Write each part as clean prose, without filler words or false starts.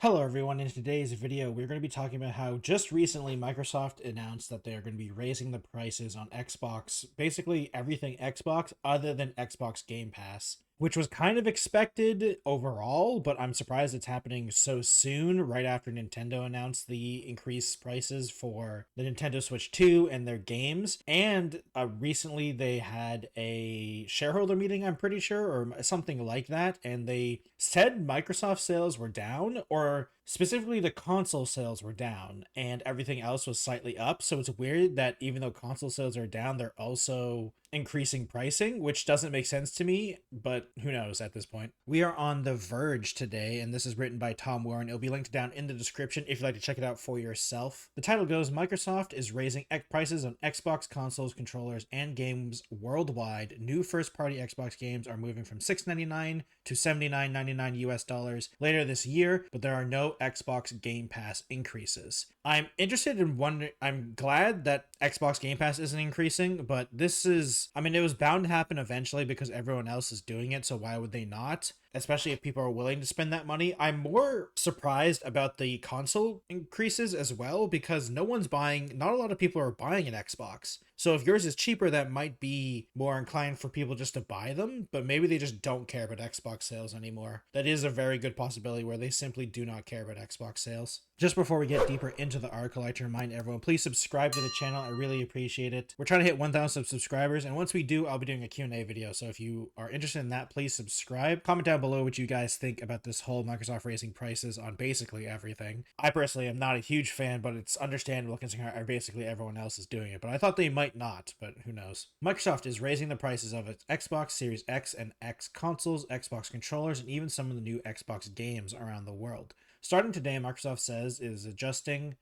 Hello everyone, in today's video we're going to be talking about how just recently Microsoft announced that they are going to be raising the prices on Xbox, basically everything Xbox other than Xbox Game Pass, which was kind of expected overall, but I'm surprised it's happening so soon, right after Nintendo announced the increased prices for the Nintendo Switch 2 and their games. And recently they had a shareholder meeting, I'm pretty sure, or something like that, and they said Microsoft sales were down, or specifically the console sales were down, and everything else was slightly up. So it's weird that even though console sales are down, they're also increasing pricing, which doesn't make sense to me, but who knows at this point. We are on The Verge today, and this is written by Tom Warren. It'll be linked down in the description if you'd like to check it out for yourself. The title goes, Microsoft is raising prices on Xbox consoles, controllers, and games worldwide. New first-party Xbox games are moving from $6.99 to $79.99 US dollars later this year, but there are no Xbox Game Pass increases. I'm interested in wondering, I'm glad that Xbox Game Pass isn't increasing, but this is, it was bound to happen eventually because everyone else is doing it, so why would they not? Especially if people are willing to spend that money. I'm more surprised about the console increases as well because not a lot of people are buying an Xbox. So if yours is cheaper, that might be more inclined for people just to buy them, but maybe they just don't care about Xbox sales anymore. That is a very good possibility where they simply do not care about Xbox sales. Just before we get deeper into the article, I like to remind everyone, please subscribe to the channel. I really appreciate it. We're trying to hit 1,000 subscribers, and once we do, I'll be doing a Q&A video. So if you are interested in that, please subscribe. Comment down below what you guys think about this whole Microsoft raising prices on basically everything. I personally am not a huge fan, but it's understandable considering how basically everyone else is doing it. But I thought they might not, but who knows. Microsoft is raising the prices of its Xbox Series X and X consoles, Xbox controllers, and even some of the new Xbox games around the world. Starting today, Microsoft says it is adjusted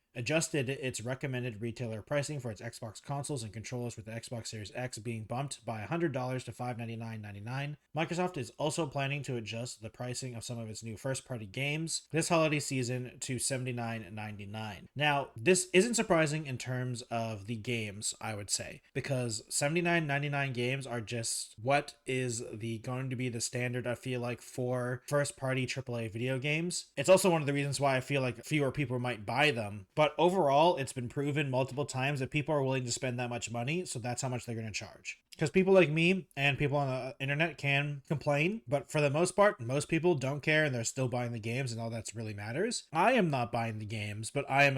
its recommended retailer pricing for its Xbox consoles and controllers, with the Xbox Series X being bumped by $100 to $599.99. Microsoft is also planning to adjust the pricing of some of its new first-party games this holiday season to $79.99. Now, this isn't surprising in terms of the games, I would say, because $79.99 games are just what is going to be the standard, I feel like, for first-party AAA video games. It's also one of the reasons why I feel like fewer people might buy them, but overall, it's been proven multiple times that people are willing to spend that much money, so that's how much they're going to charge. Because people like me and people on the internet can complain, but for the most part, most people don't care and they're still buying the games, and all that's really matters. I am not buying the games, but I am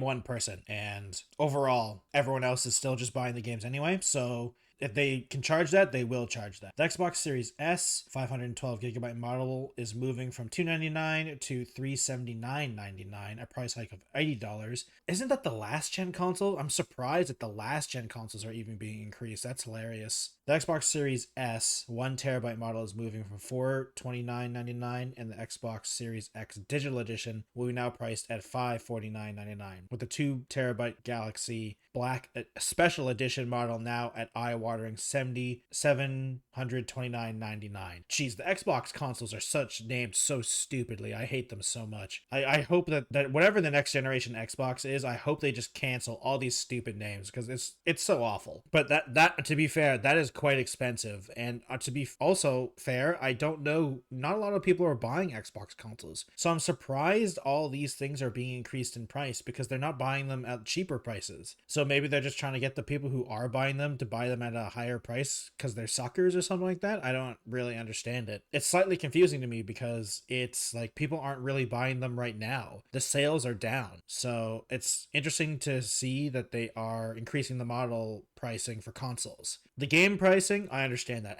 one person, and overall, everyone else is still just buying the games anyway, so if they can charge that, they will charge that. The Xbox Series S 512GB model is moving from $299 to $379.99, a price hike of $80. Isn't that the last gen console? I'm surprised that the last gen consoles are even being increased. That's hilarious. The Xbox Series S 1TB model is moving from $429.99, and the Xbox Series X Digital Edition will be now priced at $549.99, with the 2TB Galaxy Black Special Edition model now at eye-watering $729.99. Jeez, the Xbox consoles are named so stupidly. I hate them so much. I hope that whatever the next generation Xbox is, I hope they just cancel all these stupid names because it's so awful. But that to be fair, that is quite expensive. And to be also fair, I don't know, not a lot of people are buying Xbox consoles. So I'm surprised all these things are being increased in price because they're not buying them at cheaper prices. So maybe they're just trying to get the people who are buying them to buy them at a higher price because they're suckers or something like that. I don't really understand it. It's slightly confusing to me because it's like people aren't really buying them right now. The sales are down. So it's interesting to see that they are increasing the model pricing for consoles. The game pricing, I understand that.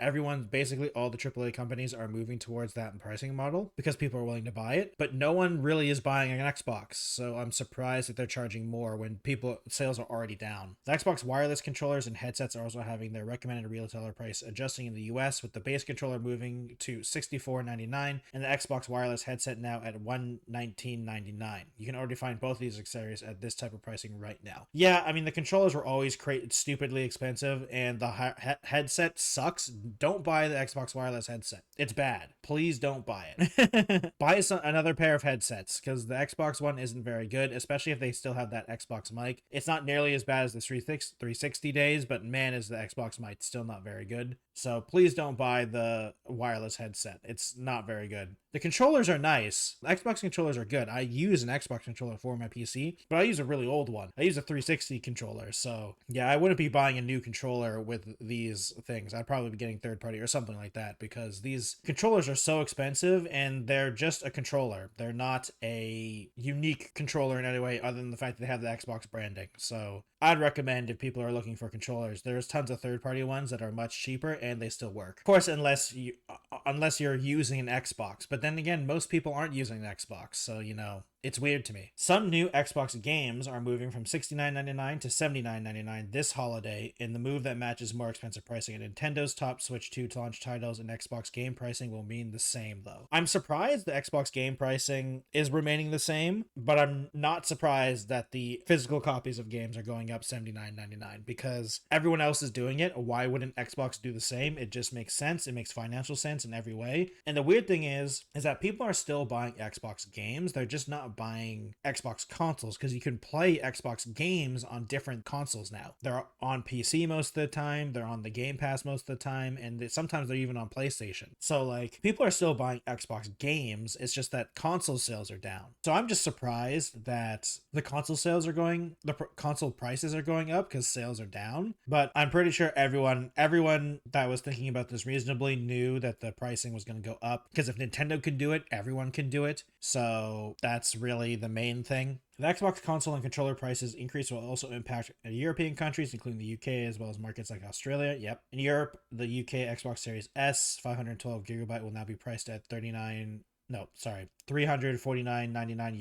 Basically all the AAA companies are moving towards that pricing model because people are willing to buy it, but no one really is buying an Xbox. So I'm surprised that they're charging more when sales are already down. The Xbox wireless controllers and headsets are also having their recommended retailer price adjusting in the US, with the base controller moving to $64.99 and the Xbox wireless headset now at $119.99. You can already find both of these accessories at this type of pricing right now. Yeah, the controllers were always stupidly expensive, and the headset sucks. Don't buy the Xbox wireless headset. It's bad. Please don't buy it. Buy another pair of headsets because the Xbox One isn't very good, especially if they still have that Xbox mic. It's not nearly as bad as the 360 days, but man, is the Xbox mic still not very good. So please don't buy the wireless headset. It's not very good. The controllers are nice. The Xbox controllers are good. I use an Xbox controller for my PC, but I use a really old one. I use a 360 controller. So yeah, I wouldn't be buying a new controller with these things. I'd probably be getting third party or something like that, because these controllers are so expensive and they're just a controller. They're not a unique controller in any way other than the fact that they have the Xbox branding. So I'd recommend, if people are looking for controllers, there's tons of third-party ones that are much cheaper and they still work. Of course, unless you're using an Xbox. But then again, most people aren't using an Xbox, so it's weird to me. Some new Xbox games are moving from $69.99 to $79.99 this holiday in the move that matches more expensive pricing. And Nintendo's top Switch 2 to launch titles and Xbox game pricing will mean the same, though. I'm surprised the Xbox game pricing is remaining the same, but I'm not surprised that the physical copies of games are going up $79.99, because everyone else is doing it. Why wouldn't Xbox do the same? It just makes sense. It makes financial sense in every way. And the weird thing is that people are still buying Xbox games. They're just not buying Xbox consoles, because you can play Xbox games on different consoles now. They're on PC most of the time, they're on the Game Pass most of the time, and sometimes they're even on PlayStation. So like, people are still buying Xbox games. It's just that console sales are down. So I'm just surprised that the console console prices are going up because sales are down. But I'm pretty sure everyone that was thinking about this reasonably knew that the pricing was going to go up, because if Nintendo can do it, everyone can do it. So that's really the main thing. The Xbox console and controller prices increase will also impact European countries, including the UK, as well as markets like Australia. Yep. In Europe, the UK Xbox Series S 512GB will now be priced at 349.99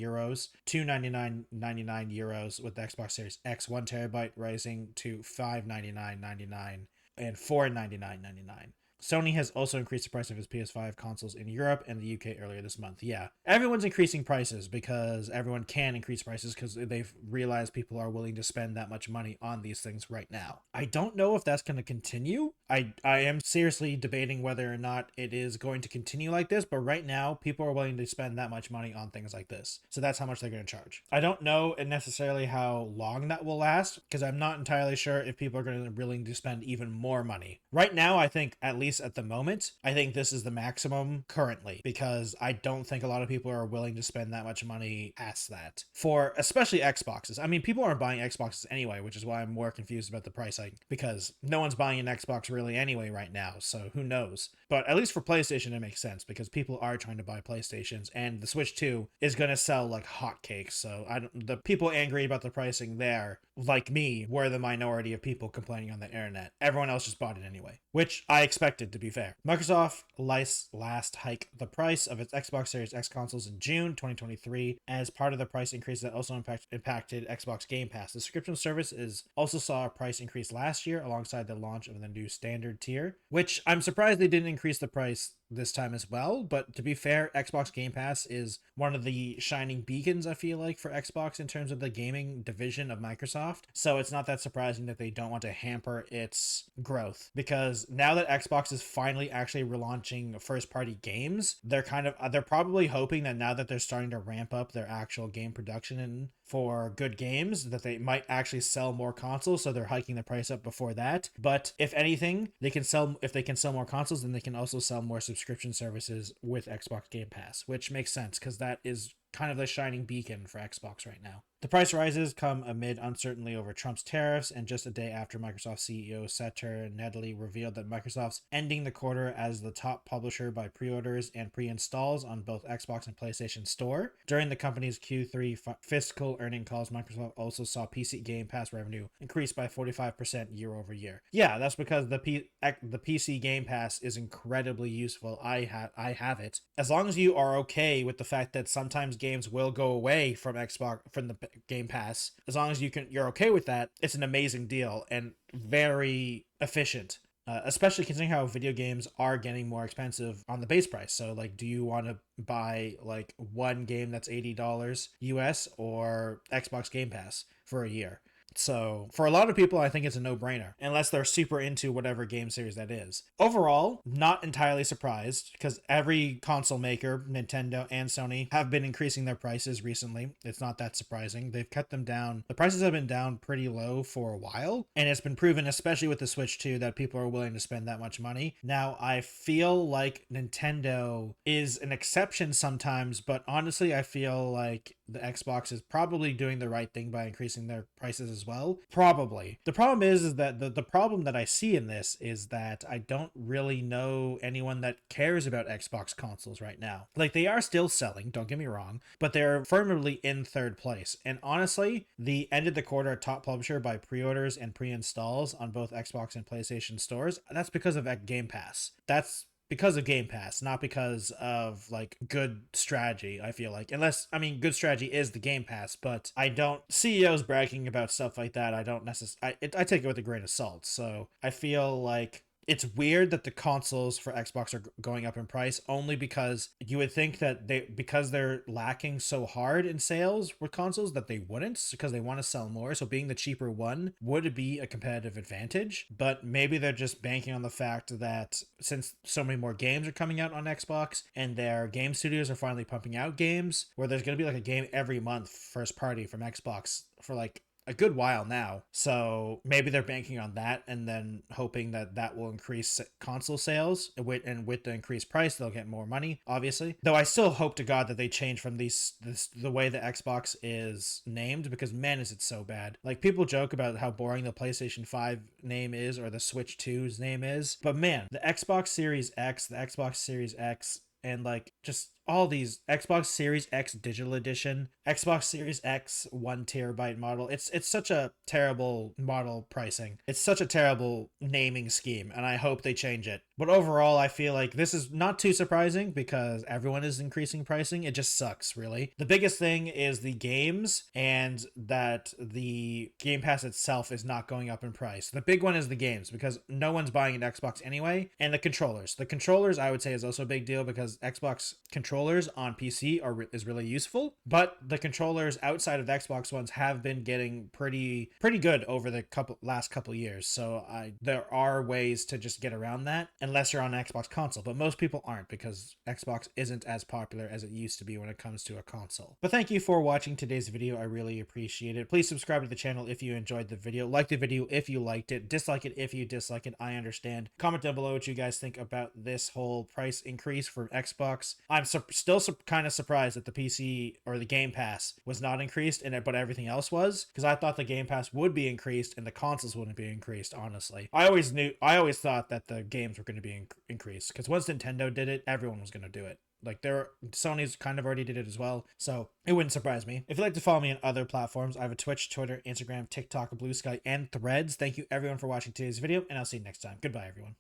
euros, 299.99 euros, with the Xbox Series X 1TB rising to 599.99 and 499.99. Sony has also increased the price of its PS5 consoles in Europe and the UK earlier this month. Yeah, everyone's increasing prices because everyone can increase prices because they've realized people are willing to spend that much money on these things right now. I don't know if that's going to continue. I am seriously debating whether or not it is going to continue like this, but right now people are willing to spend that much money on things like this. So that's how much they're going to charge. I don't know necessarily how long that will last, because I'm not entirely sure if people are going to be willing to spend even more money. Right now, I think, at least at the moment, I think this is the maximum currently, because I don't think a lot of people are willing to spend that much money past that for especially Xboxes. I mean, people aren't buying Xboxes anyway, which is why I'm more confused about the price hike, because no one's buying an Xbox really anyway right now, so who knows. But at least for PlayStation it makes sense, because people are trying to buy PlayStations, and the Switch 2 is going to sell like hotcakes. So the people angry about the pricing there, like me, were the minority of people complaining on the internet. Everyone else just bought it anyway, which I expected, to be fair. Microsoft last hiked the price of its Xbox Series X consoles in June 2023 as part of the price increase that also impacted Xbox Game Pass. The subscription service also saw a price increase last year alongside the launch of the new standard tier, which I'm surprised they didn't increase the price this time as well. But to be fair, Xbox Game Pass is one of the shining beacons, I feel like, for Xbox in terms of the gaming division of Microsoft. So it's not that surprising that they don't want to hamper its growth, because now that Xbox is finally actually relaunching first party games, they're probably hoping that now that they're starting to ramp up their actual game production for good games, that they might actually sell more consoles, so they're hiking the price up before that. But if anything, if they can sell more consoles, then they can also sell more subscription services with Xbox Game Pass, which makes sense because that is kind of the shining beacon for Xbox right now. The price rises come amid uncertainty over Trump's tariffs, and just a day after Microsoft CEO Satya Nadella revealed that Microsoft's ending the quarter as the top publisher by pre-orders and pre-installs on both Xbox and PlayStation Store. During the company's Q3 fiscal earning calls, Microsoft also saw PC Game Pass revenue increase by 45% year over year. Yeah, that's because the PC Game Pass is incredibly useful. I have it. As long as you are okay with the fact that sometimes games will go away from the Game Pass, as long as you're okay with that, it's an amazing deal and very efficient. Especially considering how video games are getting more expensive on the base price. So like, do you want to buy like one game that's $80 US or Xbox Game Pass for a year? So for a lot of people, I think it's a no-brainer, unless they're super into whatever game series that is. Overall, not entirely surprised, because every console maker, Nintendo and Sony, have been increasing their prices recently. It's not that surprising. They've cut them down. The prices have been down pretty low for a while, and it's been proven, especially with the Switch 2, that people are willing to spend that much money. Now, I feel like Nintendo is an exception sometimes, but honestly, I feel like the Xbox is probably doing the right thing by increasing their prices as well. Probably. The problem is that the problem that I see in this is that I don't really know anyone that cares about Xbox consoles right now. Like, they are still selling, don't get me wrong, but they're firmly in third place. And honestly, the end of the quarter top publisher by pre-orders and pre-installs on both Xbox and PlayStation stores, that's because of Game Pass. That's because of Game Pass, not because of like good strategy. I feel like, unless, I mean, good strategy is the Game Pass, but I don't, CEOs bragging about stuff like that, I don't necessarily, I take it with a grain of salt. So I feel like it's weird that the consoles for Xbox are going up in price, only because you would think that because they're lacking so hard in sales with consoles, that they wouldn't, because they want to sell more. So being the cheaper one would be a competitive advantage, but maybe they're just banking on the fact that since so many more games are coming out on Xbox and their game studios are finally pumping out games, where there's going to be like a game every month first party from Xbox for like a good while now. So maybe they're banking on that and then hoping that that will increase console sales, and with the increased price they'll get more money, obviously. Though I still hope to God that they change from the way the Xbox is named, because man, is it so bad. Like, people joke about how boring the PlayStation 5 name is or the Switch 2's name is, but man, the Xbox Series X, the Xbox Series X, and like just all these Xbox Series X Digital Edition, Xbox Series X 1 terabyte model. It's such a terrible model pricing. It's such a terrible naming scheme, and I hope they change it. But overall, I feel like this is not too surprising because everyone is increasing pricing. It just sucks, really. The biggest thing is the games, and that the Game Pass itself is not going up in price. The big one is the games, because no one's buying an Xbox anyway, and the controllers. The controllers, I would say, is also a big deal, because Xbox controllers on PC is really useful, but the controllers outside of the Xbox ones have been getting pretty good over the last couple years. So there are ways to just get around that, unless you're on an Xbox console, but most people aren't, because Xbox isn't as popular as it used to be when it comes to a console. But thank you for watching today's video. I really appreciate it. Please subscribe to the channel if you enjoyed the video. Like the video if you liked it. Dislike it if you dislike it. I understand. Comment down below what you guys think about this whole price increase for Xbox. I'm still kind of surprised that the PC or the Game Pass was not increased, but everything else was, because I thought the Game Pass would be increased and the consoles wouldn't be increased. Honestly, I always thought that the games were going to be increased, because once Nintendo did it, everyone was going to do it. Like, Sony's kind of already did it as well, so it wouldn't surprise me. If you'd like to follow me on other platforms, I have a Twitch, Twitter, Instagram, TikTok, Blue Sky, and Threads. Thank you everyone for watching today's video, and I'll see you next time. Goodbye, everyone.